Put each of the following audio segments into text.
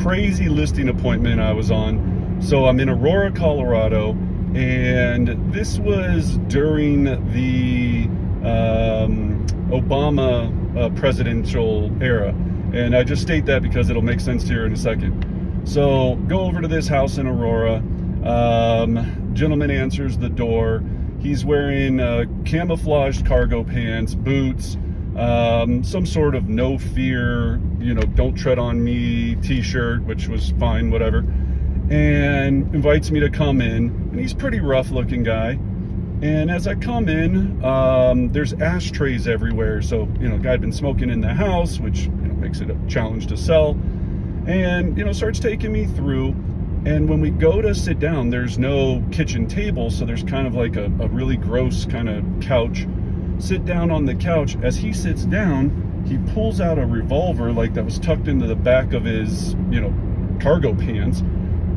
crazy listing appointment I was on. So I'm in Aurora, Colorado, and this was during the Obama presidential era. And I just state that because it'll make sense here in a second. So go over to this house in Aurora. Gentleman answers the door. He's wearing camouflaged cargo pants, boots, some sort of no fear, don't tread on me t-shirt, which was fine, whatever, and invites me to come in. And he's a pretty rough looking guy. And as I come in, there's ashtrays everywhere. So, guy had been smoking in the house, which makes it a challenge to sell. And, starts taking me through. And when we go to sit down, there's no kitchen table. So there's kind of like a really gross kind of couch. Sit down on the couch. As he sits down, he pulls out a revolver like that was tucked into the back of his, cargo pants,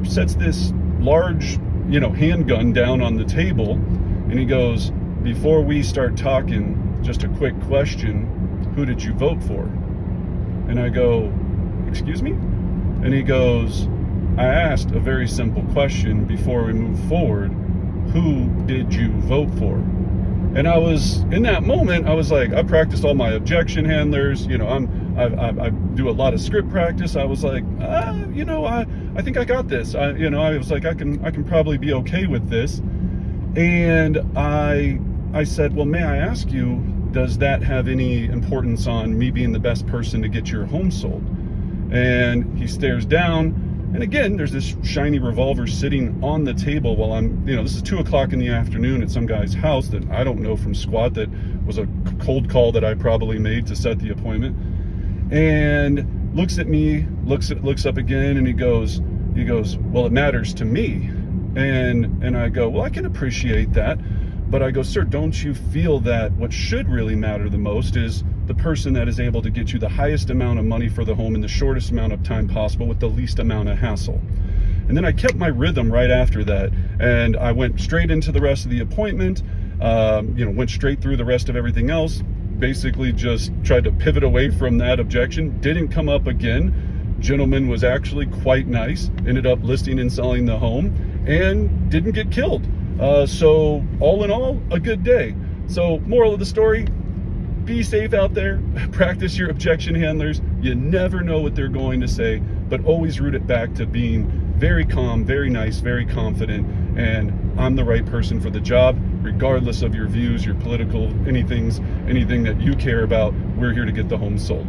sets this large, handgun down on the table. And he goes, "Before we start talking, just a quick question. Who did you vote for?" And I go, "Excuse me?" And he goes, "I asked a very simple question before we move forward. Who did you vote for?" And I was, in that moment, I was like, I practiced all my objection handlers. I do a lot of script practice. I was like, I think I got this. I was like, I can probably be okay with this. And I said, "Well, may I ask you, does that have any importance on me being the best person to get your home sold?" And he stares down. And again, there's this shiny revolver sitting on the table while I'm, this is 2:00 in the afternoon at some guy's house that I don't know from squat, that was a cold call that I probably made to set the appointment. And looks at me, looks up again, and he goes, "Well, it matters to me." And I go, "Well, I can appreciate that." But I go, "Sir, don't you feel that what should really matter the most is the person that is able to get you the highest amount of money for the home in the shortest amount of time possible with the least amount of hassle?" And then I kept my rhythm right after that. And I went straight into the rest of the appointment, went straight through the rest of everything else, basically just tried to pivot away from that objection. Didn't come up again. Gentleman was actually quite nice, ended up listing and selling the home, and didn't get killed. So all in all, a good day. So moral of the story, be safe out there, practice your objection handlers. You never know what they're going to say, but always root it back to being very calm, very nice, very confident, and I'm the right person for the job, regardless of your views, your political, anything that you care about. We're here to get the home sold.